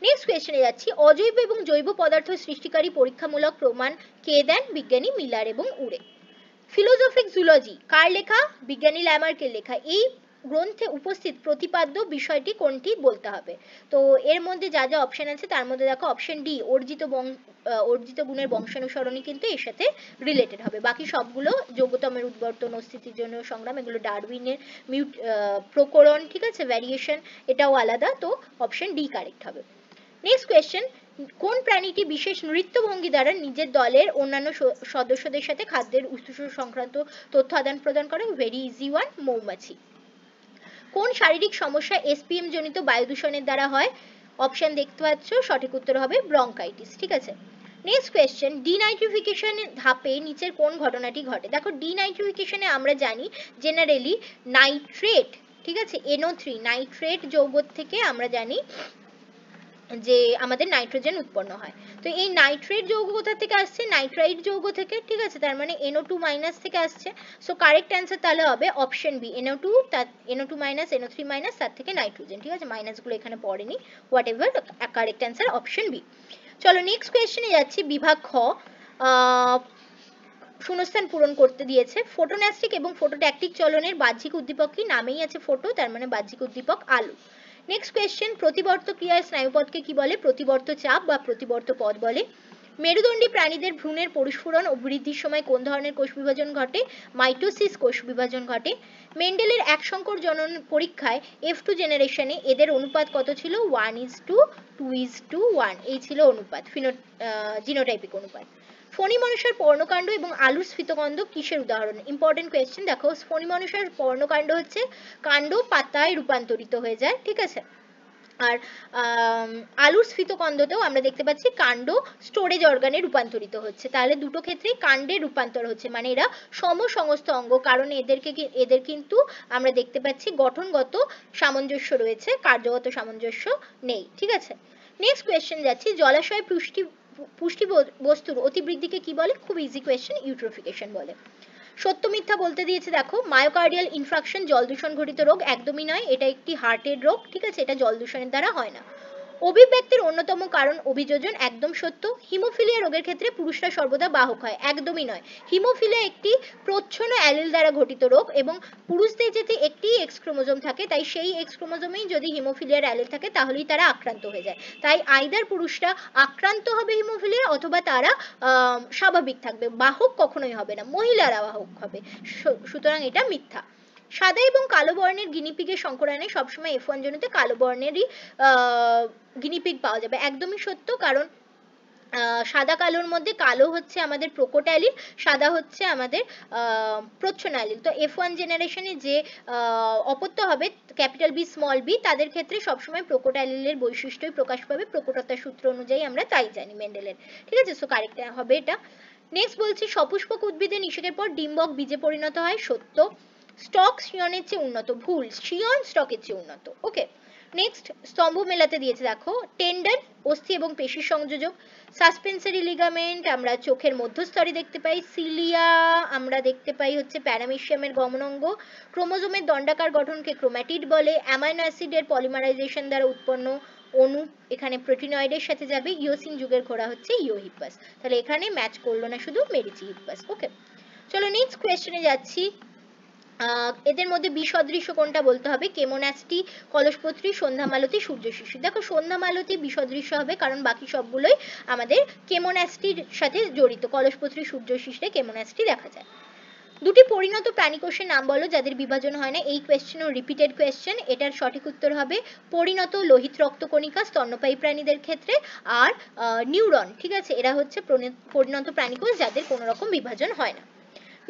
S1: Next কোয়েশ্চেনে যাচ্ছি, অজৈব এবং জৈব পদার্থ সৃষ্টিকারী পরীক্ষামূলক প্রমাণ কে দেন? বিজ্ঞানী মিলার এবং উরে। ফিলোজফিক জুলজি কার লেখা? বিজ্ঞানী ল্যামার্কের লেখা। এই গ্রন্থে উপস্থিত প্রতিপাদ্য বিষয়টি কোনটি বলতে হবে? তো এর মধ্যে যা যা অপশন আছে তার মধ্যে দেখো অপশন ডি অর্জিত গুণের বংশানুসরণই কিন্তু এর সাথে রিলেটেড হবে। বাকি সবগুলো যোগ্যতমের উদ্বর্তন, অস্তিত্বের জন্য সংগ্রাম, এগুলো ডারউইনের প্রকরণ, ঠিক আছে, ভ্যারিয়েশন, এটাও আলাদা, তো অপশন ডি কারেক্ট হবে। নেক্সট কোয়েশ্চেন, কোন প্রাণীটি বিশেষ নৃত্যভঙ্গি দ্বারা নিজের দলের অন্যান্য সদস্যদের সাথে খাদ্যের উৎস সংক্রান্ত তথ্য আদান প্রদান করে? ভেরি ইজি ওয়ান, মৌমাছি। কোন শারীরিক সমস্যা এসপিএম জনিত বায়ু দূষণের দ্বারা হয়? অপশন দেখতে পাচ্ছ, সঠিক উত্তর হবে ব্রঙ্কাইটিস, ঠিক আছে। নেক্সট কোয়েশ্চেন, ডিনাইট্রিফিকেশন ধাপে নিচের কোন ঘটনাটি ঘটে? দেখো ডিনাইট্রিফিকেশনে আমরা জানি জেনারেলি নাইট্রেট, ঠিক আছে, NO3 নাইট্রেট যৌগ থেকে আমরা জানি যে আমাদের নাইট্রোজেন উৎপন্ন হয়। তো এই নাইট্রেট যৌগ কোথা থেকে আসছে? নাইট্রাইট যৌগ থেকে, ঠিক আছে, তার মানে NO2 মাইনাস থেকে আসছে, সো কারেক্ট অ্যান্সার তাহলে হবে option B, NO2 minus NO3 minus তার থেকে নাইট্রোজেন, ঠিক আছে, মাইনাসগুলো এখানে পড়েনি, whatever, correct answer option B. চলো নেক্সট কোয়েশ্চেনে যাচ্ছি, বিভাগ খ, শূন্যস্থান পূরণ করতে দিয়েছে। ফোটোন্যাস্টিক এবং ফোটোট্যাকটিক চলনের বাহ্যিক উদ্দীপক কি? নামেই আছে ফোটো, তার মানে বাহ্যিক উদ্দীপক আলো। নেক্সট কোয়েশ্চেন, প্রতিবর্ত ক্রিয়ায় স্নায়ুপথকে কি বলে? প্রতিবর্ত চাপ বা প্রতিবর্ত পথ বলে। মেরুদণ্ডী প্রাণীদের ভ্রূণের পরিস্ফুরণ ও বৃদ্ধির সময় কোন ধরনের কোষ বিভাজন ঘটে? মাইটোসিস কোষ বিভাজন ঘটে। মেন্ডেলের এক সংকর জনন পরীক্ষায় F2 জেনারেশনে এদের অনুপাত কত ছিল? 1:2:1, এই ছিল অনুপাত, জিনোটাইপিক অনুপাত। ফণী মনসার পর্ণকাণ্ড এবং আলুর স্ফীতকন্দ কিসের উদাহরণ? ইম্পর্টেন্ট কোয়েশ্চেন, দেখো ফণী মনসার পর্ণকাণ্ড হচ্ছে কাণ্ড পাতায় রূপান্তরিত হয়ে যায়, ঠিক আছে, আর আলুর স্ফীতকন্দতেও আমরা দেখতে পাচ্ছি কাণ্ড স্টোরেজ অর্গানে রূপান্তরিত হচ্ছে, তাহলে দুটো ক্ষেত্রেই কাণ্ডের রূপান্তর হচ্ছে, মানে এরা সমসংস্থ অঙ্গ, কারণ এদের কিন্তু আমরা দেখতে পাচ্ছি গঠনগত সামঞ্জস্য রয়েছে, কার্যগত সামঞ্জস্য নেই, ঠিক আছে। নেক্সট কোয়েশ্চেন যাচ্ছি, জলাশয় পুষ্টি বস্তুর অতিবৃদ্ধিকে কি বলে? খুব ইজি কোয়েশ্চেন, ইউট্রোফিকেশন বলে। সত্য মিথ্যা বলতে দিয়েছে, দেখো মায়োকার্ডিয়াল ইনফ্রাকশন জল দূষণ ঘটিত রোগ, একদমই নয়, এটা একটি হার্টের রোগ, ঠিক আছে, এটা জল দূষণের দ্বারা হয় না। অভিব্যক্তির অন্যতম কারণ অভিযোজন, একদম সত্য। হিমোফিলিয়া রোগের ক্ষেত্রে পুরুষরা সর্বদা বাহক হয়, একদমই নয়। হিমোফিলিয়া একটি প্রচ্ছন্ন অ্যালিল দ্বারা ঘটিত রোগ এবং পুরুষদের যেতে একটি এক্স ক্রোমোজোম থাকে, তাই সেই এক্স ক্রোমোজোমেই যদি হিমোফিলিয়ার অ্যালিল থাকে তাহলেই তারা আক্রান্ত হয়ে যায়, তাই আইদার পুরুষরা আক্রান্ত হবে হিমোফিলিয়া অথবা তারা স্বাভাবিক থাকবে, বাহক কখনোই হবে না, মহিলারা বাহক হবে, সুতরাং এটা মিথ্যা। সাদা এবং কালো বর্ণের গিনিপিগের সংকরানে সবসময় F1 জনিত কালো বর্ণেরই গিনিপিগ পাওয়া যাবে, একদমই সত্য, কারণ সাদা কালোর মধ্যে কালো হচ্ছে আমাদের প্রোকোট্যালিল, সাদা হচ্ছে আমাদের প্রচ্ছন্ন অ্যালিল, তো F1 জেনারেশনে যে অপত্য হবে ক্যাপিটাল বি স্মল বি, তাদের ক্ষেত্রে সবসময় প্রোকোট্যালিলের বৈশিষ্ট্যই প্রকাশ পাবে, প্রোকোটতার সূত্র অনুযায়ী আমরা তাই জানি মেন্ডেলের, ঠিক আছে, সো কারেক্ট হবে এটা। নেক্সট বলছি, সপুষ্পক উদ্ভিদে নিষেকের পর ডিম্বক বীজে পরিণত হয়, সত্য। স্টক শিয়নের চেয়ে উন্নত, ভুল, শিয়ন স্টকের চেয়ে উন্নত। ওকে, নেক্সট স্তম্ভ মেলাতে দিয়েছে দেখো টেন্ডন অস্থি এবং পেশির সংযোজক, সাসপেন্সারি লিগামেন্ট আমরা চোখের মধ্যস্থলে দেখতে পাই, সিলিয়া আমরা দেখতে পাই হচ্ছে প্যারামিশিয়ামের গমনাঙ্গ, ক্রোমোজোমের দণ্ডাকার গঠনকে ক্রোম্যাটিড বলে, অ্যামাইনো অ্যাসিডের পলিমারাইজেশন দ্বারা উৎপন্ন অণু এখানে প্রোটিনয়েডের সাথে যাবে, ইওসিন যুগের ঘোড়া হচ্ছে ইওহিপাস। তাহলে এখানে ম্যাচ করলো না শুধু মেডিচিহিপাস। ওকে, চলো নেক্সট কোয়েশ্চেনে যাচ্ছি। এদের মধ্যে বিসদৃশ্য কোনটা বলতে হবে, কেমোন্যাস্টি, কলসপত্রী, সন্ধ্যামালতী, সূর্য শিশু। দেখো সন্ধ্যামালতী বিসদৃশ্য হবে কারণ বাকি সবগুলোই আমাদের কেমোন্যাস্টির সাথে জড়িত, কলসপত্রী, সূর্য শিশুরে কেমোন্যাস্টি দেখা যায়। দুটি পরিণত প্রাণীকোষের নাম বলো যাদের বিভাজন হয় না। এই কোয়েশ্চেনও রিপিটেড কোয়েশ্চেন, এটার সঠিক উত্তর হবে পরিণত লোহিত রক্তকণিকা স্তন্যপায়ী প্রাণীদের ক্ষেত্রে, আর নিউরন, ঠিক আছে, এরা হচ্ছে পরিণত প্রাণীকোষ যাদের কোনো রকম বিভাজন হয় না।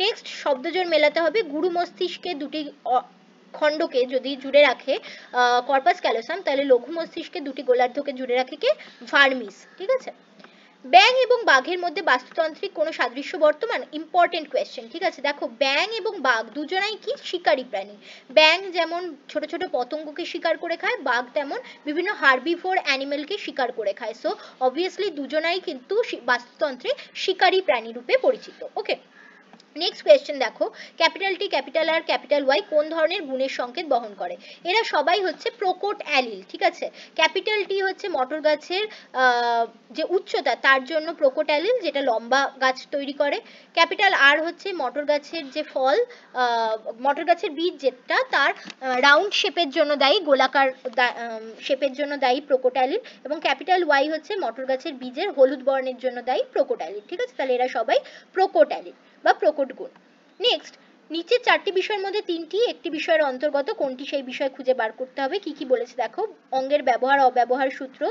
S1: নেক্সট শব্দজোড় মেলাতে হবে, গুরু মস্তিষ্কে দুটি খণ্ডকে যদি জুড়ে রাখে কর্পাস ক্যালোসাম, তাহলে লঘু মস্তিষ্কে দুটি গোলার্ধকে জুড়ে রাখে কে, ভার্মিস, ঠিক আছে। ব্যাঙ এবং বাঘের মধ্যে বাস্তুতান্ত্রিক কোনো সাদৃশ্য বর্তমান, ইম্পর্টেন্ট কোয়েশ্চেন, ঠিক আছে। দেখো ব্যাঙ এবং বাঘ দুজনাই কি শিকারী প্রাণী, ব্যাঙ যেমন ছোট ছোট পতঙ্গকে শিকার করে খায়, বাঘ তেমন বিভিন্ন হার্বিভোর অ্যানিমেলকে শিকার করে খায়। সো অবভিয়াসলি দুজনাই কিন্তু বাস্তুতন্ত্রে শিকারী প্রাণী রূপে পরিচিত। ওকে, নেক্সট কোয়েশ্চেন দেখো, capital T, capital R, capital Y কোন ধরনের গুণের সংকেত বহন করে? এরা সবাই হচ্ছে প্রোকোট অ্যালিল, ঠিক আছে। ক্যাপিটাল টি হচ্ছে মটর গাছের যে উচ্চতা তার জন্য প্রোকোট অ্যালিল, যেটা লম্বা গাছ তৈরি করে। ক্যাপিটাল আর হচ্ছে মটর গাছের যে ফল, মটর গাছের বীজ যেটা তার রাউন্ড শেপের জন্য দায়ী, গোলাকার শেপের জন্য দায়ী প্রোকোট অ্যালিল। এবং ক্যাপিটাল ওয়াই হচ্ছে মটর গাছের বীজের হলুদ বর্ণের জন্য দায়ী প্রোকোট অ্যালিল, ঠিক আছে। তাহলে এরা সবাই প্রোকোট অ্যালিল বা প্রকট গুণ। নেক্সট, নিচের চারটি বিষয়ের মধ্যে তিনটি একটি বিষয়ের অন্তর্গত, কোনটি সেই বিষয় খুঁজে বার করতে হবে। কি কি বলেছে দেখো, অঙ্গের ব্যবহার অব্যবহার সূত্র,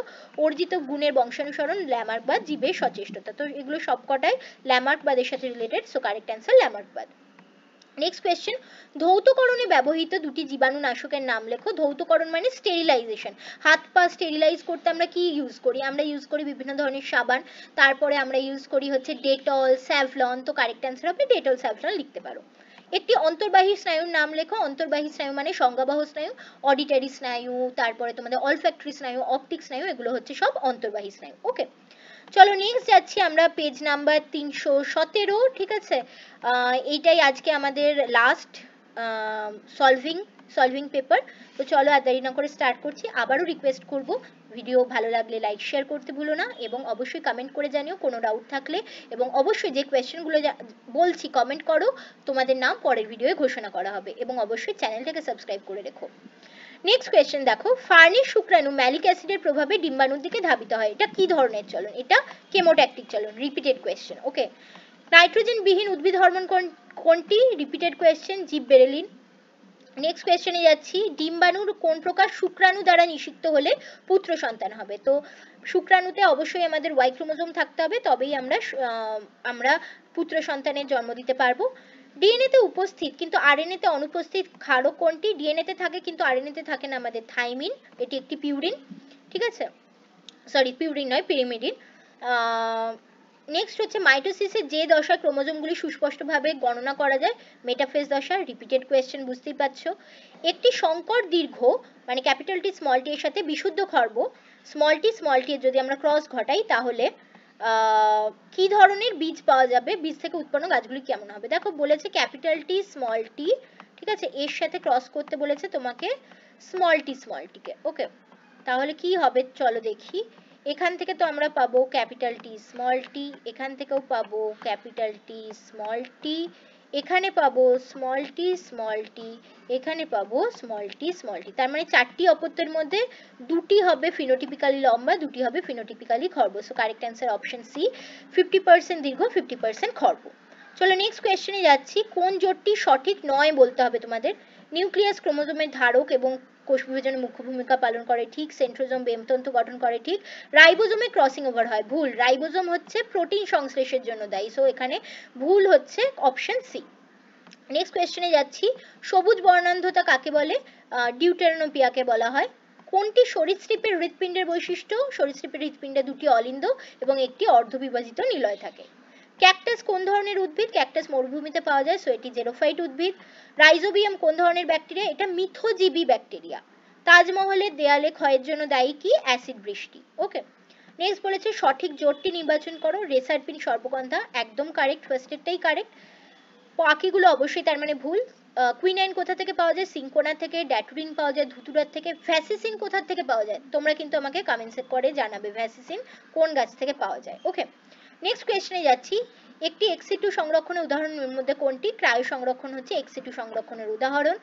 S1: অর্জিত গুণের বংশানুসরণ, ল্যামার্কবাদ, জীবের সচেষ্টতা। তো এগুলো সবকটাই ল্যামার্কবাদের সাথে রিলেটেড, সো কারেক্ট অ্যান্সার ল্যামার্কবাদ। নেক্সট কোয়েশ্চেন, ধৌতকরণে ব্যবহৃত দুটি জীবাণুনাশকের নাম লেখো। ধৌতকরণ মানে স্টেরিলাইজেশন, হাত পা স্টেরিলাইজ করতে আমরা কি ইউজ করি, আমরা ইউজ করি বিভিন্ন ধরনের সাবান, তারপরে আমরা ইউজ করি হচ্ছে ডেটল, স্যাভলন। তো কারেক্ট অ্যান্সার হবে ডেটল, স্যাভলন লিখতে পারো। একটি অন্তর্বাহী স্নায়ুর নাম লেখো। অন্তর্বাহী স্নায়ু মানে সংজ্ঞাবাহ স্নায়ু, অডিটারি স্নায়ু, তারপরে তোমাদের অলফ্যাক্টরি স্নায়ু, অপটিক স্নায়ু, এগুলো হচ্ছে সব অন্তর্বাহী স্নায়ু। ওকে, চলো নেক্সট যাচ্ছি আমরা পেজ নাম্বার 317, ঠিক আছে। এইটাই আজকে আমাদের লাস্ট সলভিং পেপার। তো চলো আর দেরি না করে স্টার্ট করছি। আবারও রিকোয়েস্ট করব, ভিডিও ভালো লাগলে লাইক শেয়ার করতে ভুলো না, এবং অবশ্যই কমেন্ট করে জানিও কোনো ডাউট থাকলে, এবং অবশ্যই যে কোয়েশ্চেনগুলো বলছি কমেন্ট করো, তোমাদের নাম পরের ভিডিওয়ে ঘোষণা করা হবে, এবং অবশ্যই চ্যানেলটাকে সাবস্ক্রাইব করে রেখো। নেক্সট কোয়েশ্চেন দেখো, ফার্নির শুক্রাণু ম্যালিক অ্যাসিডের প্রভাবে ডিম্বাণুর দিকে ধাবিত হয়, এটা কি ধরনের চলন? এটা কেমোট্যাকটিক চলন, রিপিটেড কোয়েশ্চেন। ওকে, নাইট্রোজেন বিহীন উদ্ভিদ হরমোন কোনটি? Repeated question, gibberellin. নেক্সট কোয়েশ্চেনে যাচ্ছি, ডিম্বাণুর কোন প্রকার শুক্রাণু দ্বারা নিষিক্ত হলে পুত্র সন্তান হবে? তো শুক্রাণুতে অবশ্যই আমাদের ওয়াই ক্রোমোজোম থাকতে হবে, তবেই আমরা পুত্র সন্তানের জন্ম দিতে পারবো। ডিএনএ তে উপস্থিত কিন্তু আরএনএ তে অনুপস্থিত ক্ষারক কোনটি? ডিএনএ তে থাকে কিন্তু আরএনএ তে থাকে না আমাদের থাইমিন, এটি একটি পিউরিন, ঠিক আছে, সরি পিউরিন নয়, পিরিমিডিন। নেক্সট হচ্ছে মাইটোসিসের যে দশায় ক্রোমোজোমগুলি সুস্পষ্টভাবে গণনা করা যায়, মেটাফেজ দশা, রিপিটেড কোয়েশ্চেন বুঝতেই পারছো। একটি সংকর দীর্ঘ মানে ক্যাপিটাল টি স্মল টি এর সাথে বিশুদ্ধ খর্ব স্মল টি এর যদি আমরা ক্রস ঘটাই তাহলে কি ধরনের বীজ পাওয়া যাবে, বীজ থেকে উৎপন্ন গাছগুলি কেমন হবে? দেখো বলেছে ক্যাপিটাল টি স্মল টি, ঠিক আছে, এর সাথে ক্রস করতে বলেছে তোমাকে স্মল টিকে। ওকে, তাহলে কি হবে চলো দেখি। এখান থেকে তো আমরা পাবো ক্যাপিটাল টি স্মল টি, এখান থেকেও পাবো ক্যাপিটাল টি স্মল টি, এখানে পাবো স্মল টি, এখানে পাবো স্মল টি। তার মানে চারটি অপত্যের মধ্যে দুটি হবে ফিনোটিপিক্যালি লম্বা, দুটি হবে ফিনোটিপিক্যালি খর্ব। So correct answer option C, 50% দীর্ঘ 50% খর্ব। চলো নেক্সট কোয়েশ্চেনে যাচ্ছি, কোন জোটটি সঠিক নয় বলতে হবে তোমাদের। নিউক্লিয়াস ক্রোমোজোমের ধারক এবং কোষ বিভাজনে মুখ্য ভূমিকা পালন করে, ঠিক। সেন্ট্রোজোম বেমতন্তু গঠন করে, ঠিক। রাইবোজোমে ক্রসিং ওভার হয়, ভুল। রাইবোজোম হচ্ছে প্রোটিন সংশ্লেষের জন্য দায়ী, সো এখানে ভুল হচ্ছে অপশন সি। নেক্সট কোয়েশ্চেনে যাচ্ছি, সবুজ বর্ণান্ধতা কাকে বলে? ডিউটেরানোপিয়াকে বলা হয়। কোনটি সরীসৃপের হৃৎপিণ্ডের বৈশিষ্ট্য? সরীসৃপের হৃৎপিণ্ডে দুটি অলিন্দ এবং একটি অর্ধবিভাজিত নিলয় থাকে। ক্যাকটাস কোন ধরনের উদ্ভিদ? ক্যাকটাস মরুভূমিতে পাওয়া যায়, সো এটি জেরোফাইট উদ্ভিদ। রাইজোবিয়াম কোন ধরনের ব্যাকটেরিয়া? এটা মিথজীবী ব্যাকটেরিয়া। তাজমহলের দেয়ালে ক্ষয়ের জন্য দায়ী কি? অ্যাসিড বৃষ্টি। ওকে, নেক্সট বলেছে সঠিক জোটটি নির্বাচন করো। রেসারপিন সর্পগন্ধা, একদম কারেক্ট, ফার্স্টেরটাই কারেক্ট। পাখিগুলো অবশ্যই তার মানে ভুল। কুইনাইন কোথা থেকে পাওয়া যায়? সিনকোনা থেকে। ড্যাটুরিন পাওয়া যায় ধুতুরার থেকে। ভ্যাসিসিন কোথা থেকে পাওয়া যায়? তোমরা কিন্তু আমাকে কমেন্টস করে জানাবে ভ্যাসিসিন কোন গাছ থেকে পাওয়া যায়। ওকে, নেক্সট কোয়েশ্চেনে যাচ্ছি। একটি এক্সিটু সংরক্ষণের উদাহরণের মধ্যে কোনটি? ক্রায়ো সংরক্ষণ হচ্ছে এক্সিটু সংরক্ষণের উদাহরণ।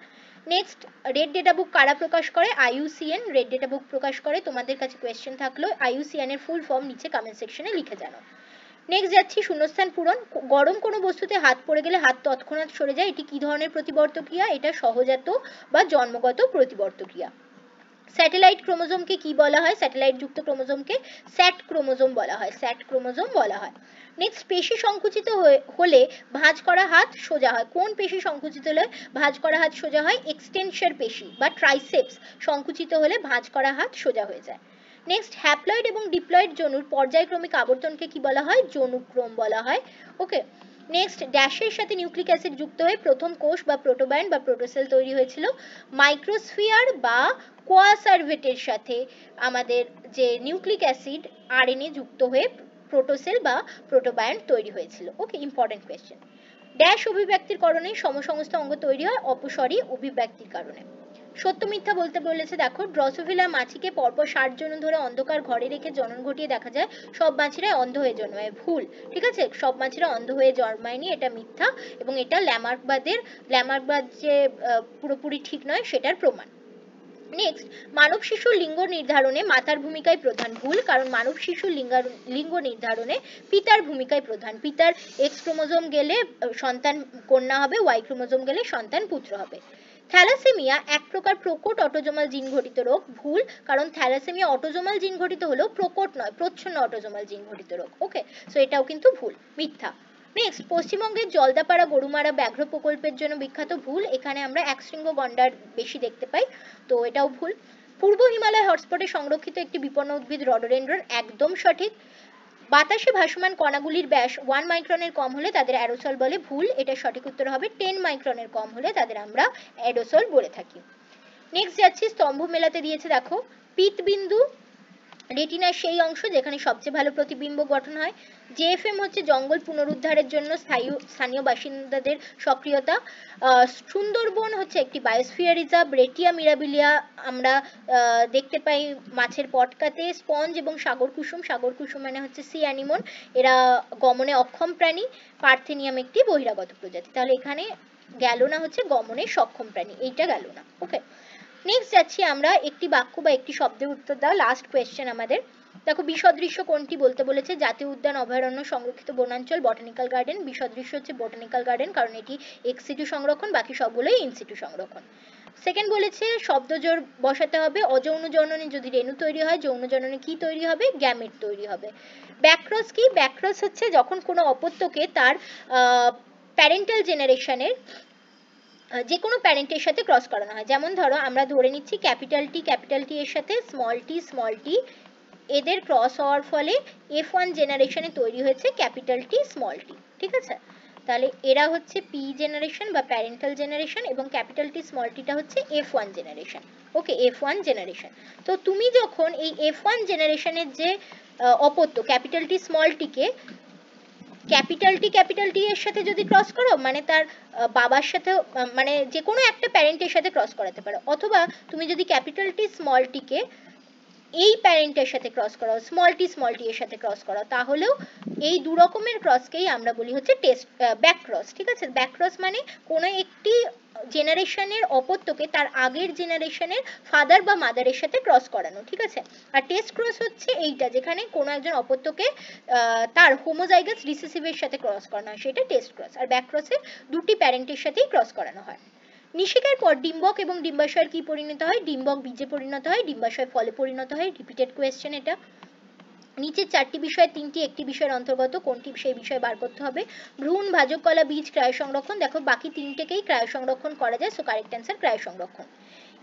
S1: নেক্সট, রেড ডেটা বুক কারা প্রকাশ করে? IUCN রেড ডেটা বুক প্রকাশ করে। তোমাদের কাছে কোয়েশ্চেন থাকলো IUCN এর ফুল ফর্ম নিচে কমেন্ট সেকশনে লিখে জানাও। নেক্সট যাচ্ছি শূন্যস্থান পূরণ। গরম কোনো বস্তুতে হাত পড়ে গেলে হাত তৎক্ষণাৎ সরে যায়, এটি কি ধরনের প্রতিবর্ত ক্রিয়া? এটা সহজাত বা জন্মগত প্রতিবর্ত ক্রিয়া। স্যাটেলাইট ক্রোমোজোমকে কি বলা হয়? স্যাটেলাইট যুক্ত ক্রোমোজোমকে স্যাট ক্রোমোজোম বলা হয়, স্যাট ক্রোমোজোম বলা হয়। নেক্সট, পেশি সংকুচিত হলে ভাঁজ করা হাত সোজা হয়। কোন পেশি সংকুচিত হলে ভাঁজ করা হাত সোজা হয়? এক্সটেনশন পেশি বা ট্রাইসেপস সংকুচিত হলে ভাঁজ করা হাত সোজা হয়ে যায়। নেক্সট, হ্যাপ্লয়েড এবং ডিপ্লয়েড যনুর পর্যায়ক্রমিক আবর্তনকে কি বলা হয়? যৌনুক্রম বলা হয়। ওকে, নেক্সট, ড্যাশের সাথে নিউক্লিক অ্যাসিড যুক্ত হয়ে প্রথম কোষ বা প্রোটোবায়ন্ট বা প্রোটোসেল তৈরি হয়েছিল। মাইক্রোস্ফিয়ার বা কোয়াসার্ভেটের সাথে আমাদের যে নিউক্লিক অ্যাসিড RNA যুক্ত হয়ে প্রোটোসেল বা প্রোটোবায়ন্ট তৈরি হয়েছিল। ওকে, ইম্পর্টেন্ট কোয়েশ্চেন। ড্যাশ অভিব্যক্তির কারণে সমসংস্থ অঙ্গ তৈরি হয়? অপসরী অভিব্যক্তির কারণে। সত্য মিথ্যা বলতে বলেছে, দেখো ড্রসোফিলা মাছিকে পরপর 60 জন ধরে অন্ধকার ঘরে রেখে জনন ঘটিয়ে দেখা যায় সব মাছিরাই অন্ধ হয়ে জন্মায়। ভুল, ঠিক আছে, সব মাছিরা অন্ধ হয়ে জন্মায়নি, এটা মিথ্যা, এবং এটা ল্যামার্কবাদ যে পুরোপুরি ঠিক নয় সেটার প্রমাণ। নেক্সট, মানব শিশুর লিঙ্গ নির্ধারণে মাতার ভূমিকায় প্রধান। ভুল, কারণ মানব শিশুর লিঙ্গ নির্ধারণে পিতার ভূমিকায় প্রধান। পিতার X ক্রোমোজোম গেলে সন্তান কন্যা হবে, Y ক্রোমোজোম গেলে সন্তান পুত্র হবে। থ্যালাসেমিয়া এক প্রকার প্রকট অটোজোমাল জিন ঘটিত রোগ। ভুল, কারণ থ্যালাসেমিয়া অটোজোমাল জিন ঘটিত হলেও প্রকট নয়, প্রচ্ছন্ন অটোজোমাল জিন ঘটিত রোগ। ওকে, সো এটাও কিন্তু ভুল, মিথ্যা। নেক্সট, পশ্চিমবঙ্গের জলদাপাড়া গরুমারা ব্যাঘ্র প্রকল্পের জন্য বিখ্যাত। ভুল, এখানে আমরা একশৃঙ্গ গন্ডার বেশি দেখতে পাই, তো এটাও ভুল। পূর্ব হিমালয় হটস্পটে সংরক্ষিত একটি বিপন্ন উদ্ভিদ রডোডেন্ড্রন, একদম সঠিক। বাতাসে ভাসমান কণাগুলির ব্যাস 1 মাইক্রনের কম হলে তাদের অ্যারোসল বলে। ভুল, এটা সঠিক উত্তর হবে 10 মাইক্রনের কম হলে তাদের আমরা অ্যারোসল বলে থাকি। নেক্সট যাচ্ছি, স্তম্ভ মেলাতে দিয়েছে, দেখো পিতবিন্দু রেটিনার সেই অংশ যেখানে সবচেয়ে ভালো প্রতিবিম্ব গঠন হয়। JFM হচ্ছে জঙ্গল পুনরুদ্ধারের জন্য স্থানীয় বাসিন্দাদের সক্রিয়তা। সুন্দরবন হচ্ছে একটি বায়োস্ফিয়ার রিজার্ভ। রেটিয়া মিরাবিলিয়া আমরা দেখতে পাই মাছের পটকাতে। স্পঞ্জ এবং সাগর কুসুম মানে হচ্ছে সি অ্যানিমন, এরা গমনে অক্ষম প্রাণী। পার্থেনিয়াম একটি বহিরাগত প্রজাতি, তাহলে এখানে গেল না হচ্ছে গমনে সক্ষম প্রাণী, এইটা গেল না। ওকে, নেক্সট যাচ্ছি আমরা, একটি বাক্য বা একটি শব্দের উত্তর দাও। লাস্ট কোয়েশ্চেন আমাদের। দেখো বিসদৃশ্য কোনটি বলতে বলেছে? জাতীয় উদ্যান, অভয়ারণ্য, সংরক্ষিত বনাঞ্চল, বটানিক্যাল গার্ডেন। বিসদৃশ্য হচ্ছে বটানিক্যাল গার্ডেন, কারণ এটি এক্সিটু সংরক্ষণ, বাকি সবগুলোই ইনসিটু সংরক্ষণ। সেকেন্ড বলেছে শব্দজোড় বসাতে হবে। অযৌন জননে যদি রেণু তৈরি হয়, যৌন জননে কি তৈরি হবে? গ্যামেট তৈরি হবে। ব্যাকক্রস কি? ব্যাকক্রস হচ্ছে যখন কোনো অপত্যকে তার প্যারেন্টাল জেনারেশনের যে কোনো প্যারেন্টের সাথে ক্রস করানো হয়। যেমন ধরো আমরা ধরে নিচ্ছি ক্যাপিটাল টি এর সাথে স্মল টি, এদের ক্রস হওয়ার ফলে F1 জেনারেশনে তৈরি হয়েছে ক্যাপিটাল টি স্মল টি, ঠিক আছে? তাহলে এরা হচ্ছে P জেনারেশন বা প্যারেন্টাল জেনারেশন, এবং ক্যাপিটাল টি স্মল টিটা হচ্ছে F1 জেনারেশন। ওকে, F1 জেনারেশন। তো তুমি যখন এই F1 জেনারেশনের যে অপত্য ক্যাপিটাল টি স্মল টিকে ক্যাপিটাল টি এর সাথে যদি ক্রস করো, মানে তার বাবার সাথে, মানে যে কোনো একটা প্যারেন্টের সাথে ক্রস করাতে পারো, অথবা তুমি যদি ক্যাপিটাল টি স্মল টিকে এই প্যারেন্টের সাথে ক্রস করাও, স্মল টি এর সাথে ক্রস করাও, তাহলেও এই দু রকমের ক্রসকেই আমরা বলি হচ্ছে ব্যাক ক্রস, ঠিক আছে? ব্যাক ক্রস মানে কোনো একটি জেনারেশনের অপত্যকে তার আগের জেনারেশনের ফাদার বা মাদারের সাথে ক্রস করানো, ঠিক আছে? আর টেস্ট ক্রস হচ্ছে এইটা, যেখানে কোনো একজন অপত্যকে তার হোমোজাইগাস রিসেসিভের সাথে ক্রস করানো হয়, সেটা টেস্ট ক্রস। আর ব্যাক ক্রসে দুটি প্যারেন্টের সাথেই ক্রস করানো হয়। নিষেকের পর ডিম্বক এবং ডিম্বাশয়ের কি পরিণত হয়? ডিম্বক বীজে পরিণত হয়, ডিম্বাশয় ফলে পরিণত হয়। রিপিটেড কোয়েশ্চেন এটা। নিচের 4টি বিষয় 3টি একটি বিষয়ের অন্তর্গত, কোনটি সেই বিষয় বার করতে হবে? ভ্রূণ, ভাজক কলা, বীজ, ক্রায় সংরক্ষণ। দেখো বাকি তিনটেকেই ক্রায় সংরক্ষণ করা যায়, সো কারেক্ট অ্যান্সার ক্রায় সংরক্ষণ।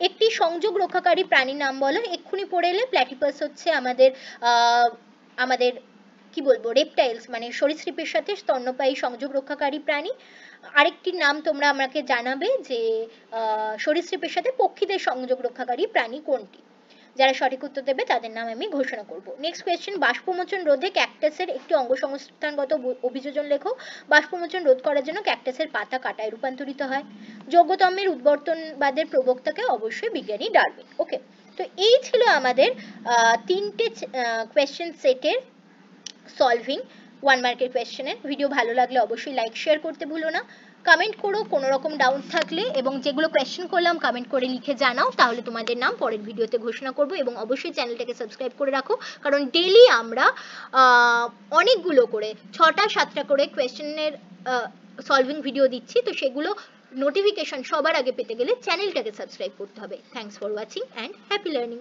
S1: একটি সংযোগ রক্ষাকারী প্রাণীর নাম বলো। এক্ষুনি পড়ে এলে প্ল্যাটিপাস হচ্ছে আমাদের কি বলবো, রেপটাইলস মানে সরীসৃপের সাথে স্তন্যপায়ী সংযোগ রক্ষাকারী প্রাণী। আরেকটির নাম তোমরা আমাকে জানাবে যে সরীসৃপের সাথে পক্ষীদের সংযোগ রক্ষাকারী প্রাণী কোনটি। যারা সঠিক উত্তর দেবে তাদের নাম আমি ঘোষণা করব। নেক্সট কোয়েশ্চেন, বাষ্পমোচন রোধে ক্যাকটাসের একটি অঙ্গসংস্থানগত অভিযোজন লেখো। বাষ্পমোচন রোধ করার জন্য ক্যাকটাসের পাতা কাটায় রূপান্তরিত হয়। যৌগতম্যের উদ্বর্তনবাদের প্রবক্তাকে অবশ্যই বিজ্ঞানী ডারউইন। ওকে, তো এই ছিল আমাদের তিনটে কোয়েশ্চেন সেটের সলভিং 1 মার্কের কোয়েশ্চেনের। ভিডিও ভালো লাগলে অবশ্যই লাইক শেয়ার করতে ভুলো না, কমেন্ট করো কোনো রকম ডাউট থাকলে, এবং যেগুলো কোয়েশ্চেন করলাম কমেন্ট করে লিখে জানাও, তাহলে তোমাদের নাম পরের ভিডিওতে ঘোষণা করব। এবং অবশ্যই চ্যানেলটাকে সাবস্ক্রাইব করে রাখো, কারণ ডেইলি আমরা অনেকগুলো করে 6টা 7টা করে কোয়েশ্চেনের সলভিং ভিডিও দিচ্ছি, তো সেগুলো নোটিফিকেশন সবার আগে পেতে গেলে চ্যানেলটাকে সাবস্ক্রাইব করতে হবে। Thanks for watching and happy learning.